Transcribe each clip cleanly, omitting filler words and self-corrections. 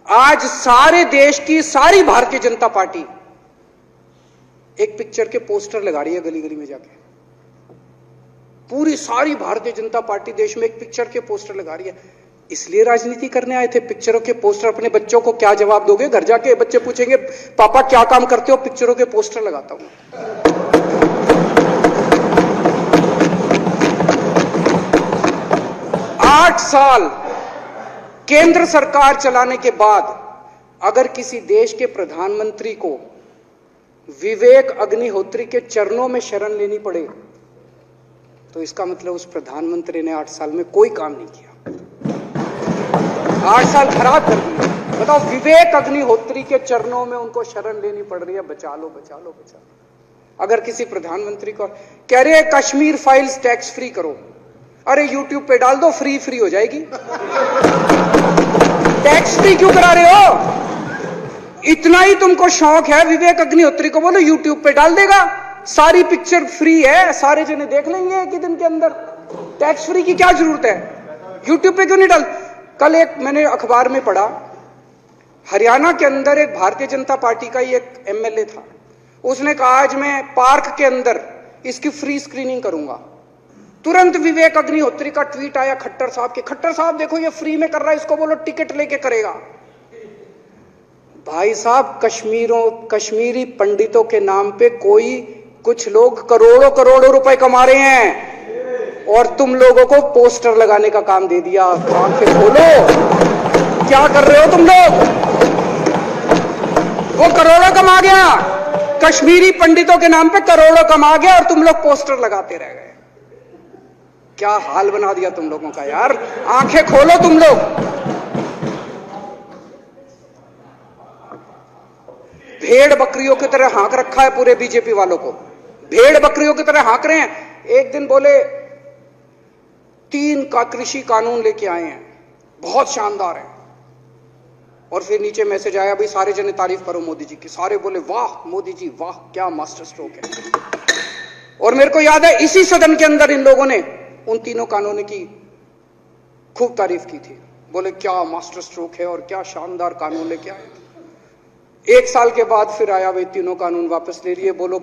आज सारे देश की सारी भारतीय जनता पार्टी एक पिक्चर के पोस्टर लगा रही है गली गली में जाके। पूरी सारी भारतीय जनता पार्टी देश में एक पिक्चर के पोस्टर लगा रही है। इसलिए राजनीति करने आए थे? पिक्चरों के पोस्टर। अपने बच्चों को क्या जवाब दोगे? घर जाके बच्चे पूछेंगे पापा क्या काम करते हो? पिक्चरों के पोस्टर लगाता हूं। 8 साल केंद्र सरकार चलाने के बाद अगर किसी देश के प्रधानमंत्री को विवेक अग्निहोत्री के चरणों में शरण लेनी पड़े तो इसका मतलब उस प्रधानमंत्री ने 8 साल में कोई काम नहीं किया। 8 साल खराब कर दिए। बताओ, विवेक अग्निहोत्री के चरणों में उनको शरण लेनी पड़ रही है, बचा लो बचा लो बचा लो। अगर किसी प्रधानमंत्री को कह रहे हैं कश्मीर फाइल्स टैक्स फ्री करो, अरे यूट्यूब पे डाल दो, फ्री हो जाएगी। टैक्स फ्री क्यों करा रहे हो? इतना ही तुमको शौक है, विवेक अग्निहोत्री को बोलो यूट्यूब पे डाल देगा, सारी पिक्चर फ्री है, सारे जने देख लेंगे एक ही दिन के अंदर। टैक्स फ्री की क्या जरूरत है? यूट्यूब पे क्यों नहीं डाल? कल एक मैंने अखबार में पढ़ा, हरियाणा के अंदर एक भारतीय जनता पार्टी का ही एक एमएलए था। उसने कहा आज मैं पार्क के अंदर इसकी फ्री स्क्रीनिंग करूंगा। तुरंत विवेक अग्निहोत्री का ट्वीट आया खट्टर साहब के, खट्टर साहब देखो ये फ्री में कर रहा है, इसको बोलो टिकट लेके करेगा। भाई साहब, कश्मीरी पंडितों के नाम पे कुछ लोग करोड़ों रुपए कमा रहे हैं और तुम लोगों को पोस्टर लगाने का काम दे दिया। आंखें खोलो, क्या कर रहे हो तुम लोग? वो करोड़ों कमा गया, कश्मीरी पंडितों के नाम पे करोड़ों कमा गया और तुम लोग पोस्टर लगाते रह गए। क्या हाल बना दिया तुम लोगों का यार। आंखें खोलो तुम लोग। भेड़ बकरियों की तरह हाँक रखा है पूरे बीजेपी वालों को। भेड़ बकरियों की तरह हाँक रहे हैं। एक दिन बोले 3 का कृषि कानून लेके आए हैं, बहुत शानदार है, और फिर नीचे मैसेज आया भाई सारे जने तारीफ करो मोदी जी की। सारे बोले वाह मोदी जी वाह, क्या मास्टर स्ट्रोक है। और मेरे को याद है इसी सदन के अंदर इन लोगों ने उन 3 कानूनों की खूब तारीफ की थी। बोले क्या मास्टर स्ट्रोक है और क्या शानदार कानून लेके आए। 1 साल के बाद फिर आया भाई 3 कानून वापस ले लिए, बोलो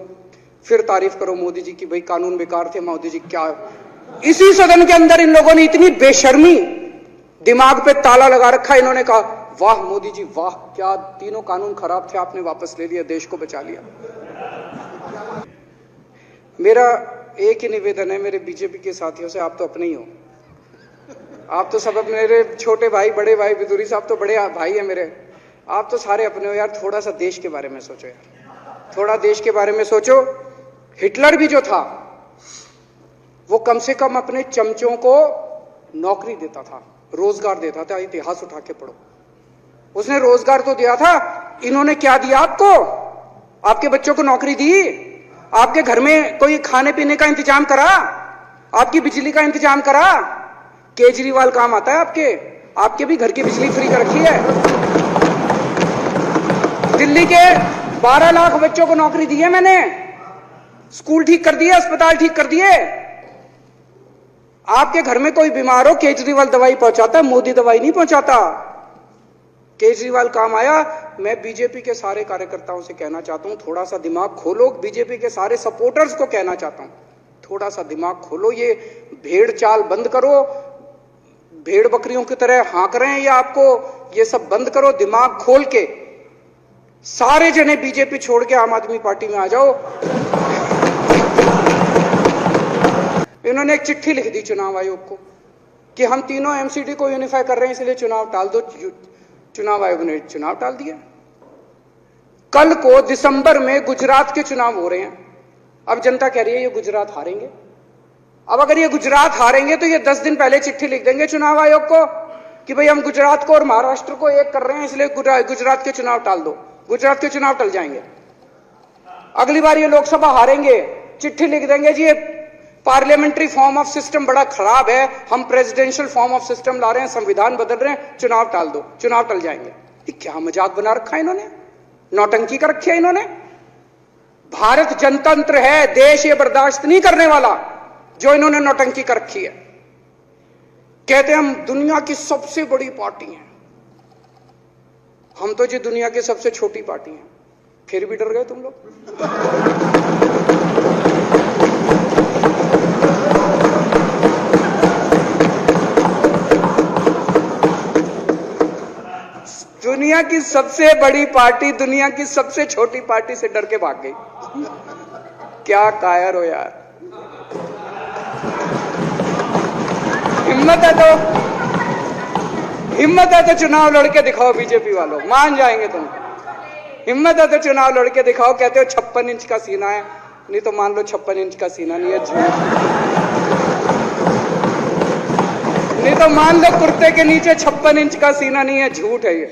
फिर तारीफ करो मोदी जी की, भाई कानून बेकार थे मोदी जी। क्या इसी सदन के अंदर इन लोगों ने इतनी बेशर्मी, दिमाग पे ताला लगा रखा। इन्होंने कहा वाह मोदी जी वाह, क्या 3 कानून खराब थे आपने वापस ले लिया, देश को बचा लिया। मेरा एक ही निवेदन है मेरे बीजेपी के साथियों से, आप तो अपने ही हो, आप तो सब अपने, मेरे छोटे भाई बड़े भाई बिदुरी साहब तो बड़े भाई है मेरे, आप तो सारे अपने हो यार। थोड़ा सा देश के बारे में सोचो यार, थोड़ा देश के बारे में सोचो। हिटलर भी जो था वो कम से कम अपने चमचों को नौकरी देता था, रोजगार देता था। इतिहास उठा के पढ़ो, उसने रोजगार तो दिया था। इन्होंने क्या दिया आपको? आपके बच्चों को नौकरी दी, आपके घर में कोई खाने पीने का इंतजाम करा, आपकी बिजली का इंतजाम करा। केजरीवाल काम आता है आपके भी घर की बिजली फ्री कर रखी है। दिल्ली के 12 लाख बच्चों को नौकरी दी है मैंने, स्कूल ठीक कर दिए, अस्पताल ठीक कर दिए। आपके घर में कोई बीमार हो, केजरीवाल दवाई पहुंचाता है, मोदी दवाई नहीं पहुंचाता। केजरीवाल काम आया। मैं बीजेपी के सारे कार्यकर्ताओं से कहना चाहता हूं, थोड़ा सा दिमाग खोलो। बीजेपी के सारे सपोर्टर्स को कहना चाहता हूं, थोड़ा सा दिमाग खोलो। ये भेड़ चाल बंद करो, भेड़ बकरियों की तरह हाँक रहे हैं ये आपको, ये सब बंद करो। दिमाग खोल के सारे जने बीजेपी छोड़ के आम आदमी पार्टी में आ जाओ। इन्होंने एक चिट्ठी लिख दी चुनाव आयोग को कि हम तीनों एमसीडी को यूनिफाई कर रहे हैं, इसलिए चुनाव टाल दो। चुनाव आयोग ने चुनाव टाल दिया। कल को दिसंबर में गुजरात के चुनाव हो रहे हैं। अब जनता कह रही है ये गुजरात हारेंगे। अब अगर ये गुजरात हारेंगे तो ये 10 दिन पहले चिट्ठी लिख देंगे चुनाव आयोग को कि भाई हम गुजरात को और महाराष्ट्र को एक कर रहे हैं, इसलिए गुजरात के चुनाव टाल दो। गुजरात के चुनाव टल जाएंगे। अगली बार ये लोकसभा हारेंगे, चिट्ठी लिख देंगे जी ये पार्लियामेंट्री फॉर्म ऑफ सिस्टम बड़ा खराब है, हम प्रेसिडेंशियल फॉर्म ऑफ सिस्टम ला रहे हैं, संविधान बदल रहे हैं, चुनाव टाल दो। चुनाव टल जाएंगे। ये क्या मजाक बना रखा है इन्होंने, नौटंकी कर रखी है इन्होंने। भारत जनतंत्र है, देश ये बर्दाश्त नहीं करने वाला जो इन्होंने नौटंकी कर रखी है। कहते हैं हम दुनिया की सबसे बड़ी पार्टी हैं, हम तो जी दुनिया की सबसे छोटी पार्टी हैं, फिर भी डर गए तुम लोग। दुनिया की सबसे बड़ी पार्टी दुनिया की सबसे छोटी पार्टी से डर के भाग गई। क्या कायर हो यार। हिम्मत है तो चुनाव लड़के दिखाओ बीजेपी वालों, मान जाएंगे तुम। हिम्मत है तो चुनाव लड़के दिखाओ। कहते हो 56 इंच का सीना है, नहीं तो मान लो 56 इंच का सीना नहीं है, झूठ। नहीं तो मान लो कुर्ते के नीचे 56 इंच का सीना नहीं है, झूठ है ये।